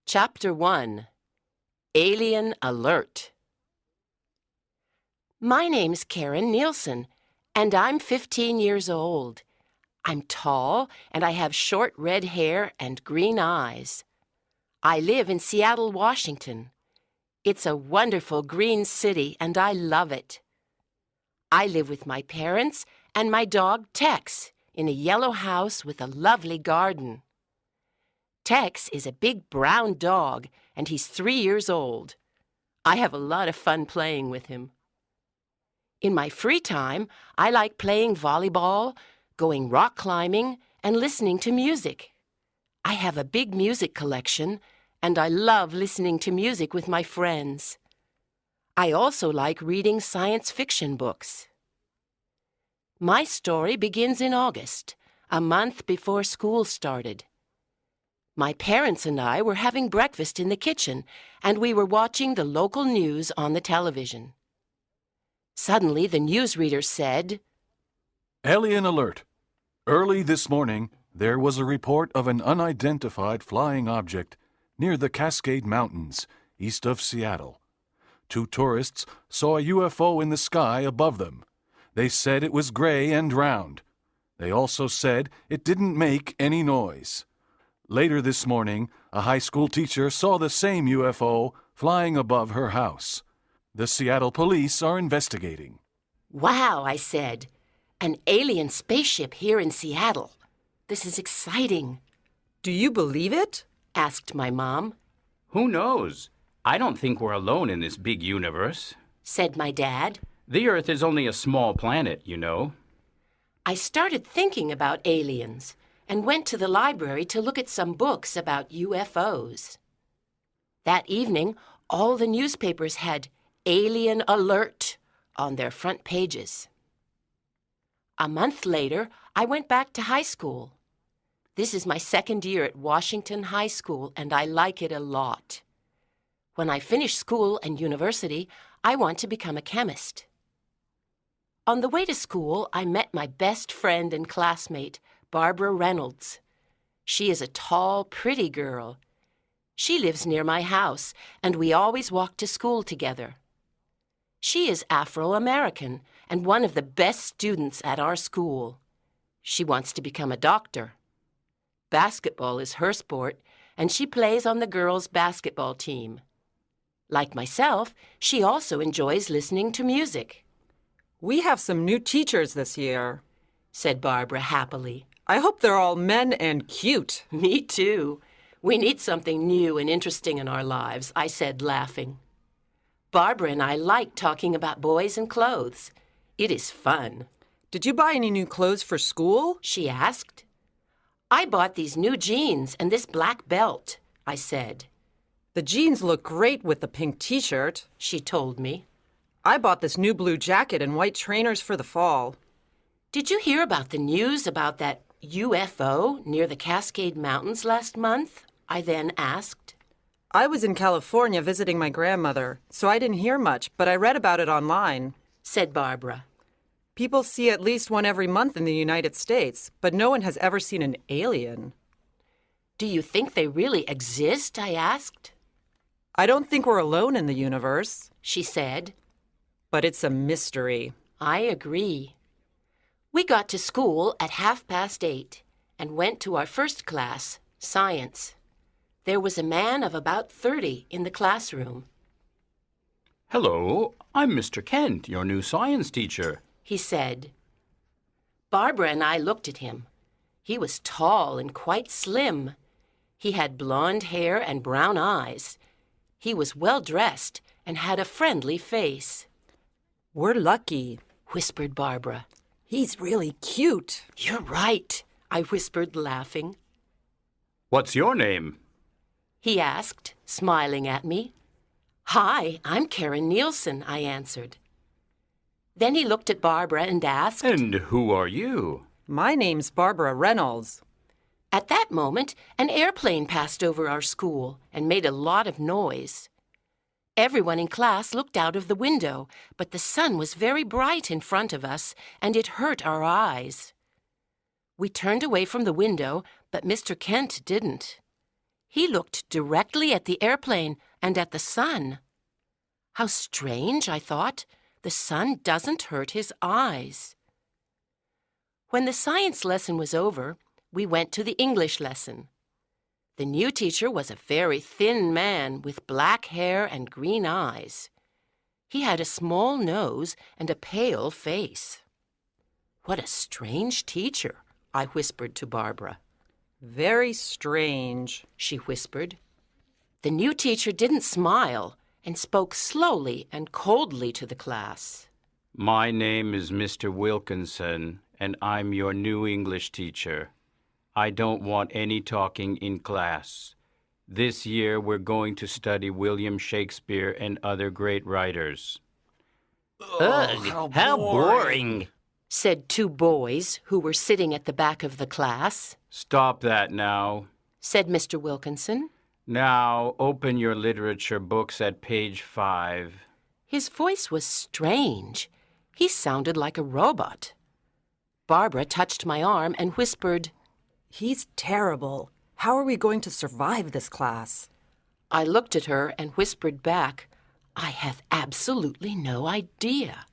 Chapter 1 Alien Alert. My name's Karen Nielsen, and I'm 15 years old. I'm tall, and I have short red hair and green eyes. I live in Seattle, Washington. It's a wonderful green city, and I love it. I live with my parents and my dog Tex in a yellow house with a lovely garden. Tex is a big brown dog, and he's 3 years old. I have a lot of fun playing with him. In my free time, I like playing volleyball, going rock climbing, and listening to music. I have a big music collection, and I love listening to music with my friends. I also like reading science fiction books. My story begins in August, a month before school started. My parents and I were having breakfast in the kitchen, and we were watching the local news on the television. Suddenly, the newsreader said, Alien alert! Early this morning, there was a report of an unidentified flying object near the Cascade Mountains, east of Seattle. 2 tourists saw a UFO in the sky above them. They said it was gray and round. They also said it didn't make any noise. Later this morning, a high school teacher saw the same UFO flying above her house. The Seattle police are investigating. "Wow," I said. "An alien spaceship here in Seattle. This is exciting." Do you believe it? Asked my mom. Who knows? I don't think we're alone in this big universe. Said my dad. The Earth is only a small planet, you know. I started thinking about aliens and went to the library to look at some books about UFOs. That evening, all the newspapers had Alien Alert on their front pages. A month later, I went back to high school. This is my 2nd year at Washington High School, and I like it a lot. When I finish school and university, I want to become a chemist. On the way to school, I met my best friend and classmate, Barbara Reynolds. She is a tall, pretty girl. She lives near my house, and we always walk to school together. She is Afro-American and one of the best students at our school. She wants to become a doctor. Basketball is her sport, and she plays on the girls' basketball team. Like myself, she also enjoys listening to music. We have some new teachers this year, said Barbara happily. I hope they're all men and cute. Me too. We need something new and interesting in our lives, I said, laughing. Barbara and I like talking about boys and clothes. It is fun. Did you buy any new clothes for school? She asked. I bought these new jeans and this black belt, I said. The jeans look great with the pink t-shirt, she told me. I bought this new blue jacket and white trainers for the fall. Did you hear about the news about that UFO near the Cascade Mountains last month? I then asked. I was in California visiting my grandmother, so I didn't hear much, but I read about it online, said Barbara. People see at least one every month in the United States, but no one has ever seen an alien. Do you think they really exist? I asked. I don't think we're alone in the universe, she said. But it's a mystery. I agree. We got to school at 8:30 and went to our first class, science. There was a man of about 30 in the classroom. Hello, I'm Mr. Kent, your new science teacher, he said. Barbara and I looked at him. He was tall and quite slim. He had blonde hair and brown eyes. He was well-dressed and had a friendly face. We're lucky, whispered Barbara. He's really cute. You're right, I whispered, laughing. What's your name? He asked, smiling at me. Hi, I'm Karen Nielsen, I answered. Then he looked at Barbara and asked, And who are you? My name's Barbara Reynolds. At that moment, an airplane passed over our school and made a lot of noise. Everyone in class looked out of the window, but the sun was very bright in front of us, and it hurt our eyes. We turned away from the window, but Mr. Kent didn't. He looked directly at the airplane and at the sun. How strange, I thought. The sun doesn't hurt his eyes. When the science lesson was over, we went to the English lesson. The new teacher was a very thin man with black hair and green eyes. He had a small nose and a pale face. "What a strange teacher," I whispered to Barbara. Very strange, she whispered. The new teacher didn't smile and spoke slowly and coldly to the class. My name is Mr. Wilkinson, and I'm your new English teacher. I don't want any talking in class. This year we're going to study William Shakespeare and other great writers. Ugh, how boring, said two boys who were sitting at the back of the class. Stop that now, said Mr. Wilkinson. Now open your literature books at page 5. His voice was strange. He sounded like a robot. Barbara touched my arm and whispered, He's terrible. How are we going to survive this class? I looked at her and whispered back, I have absolutely no idea.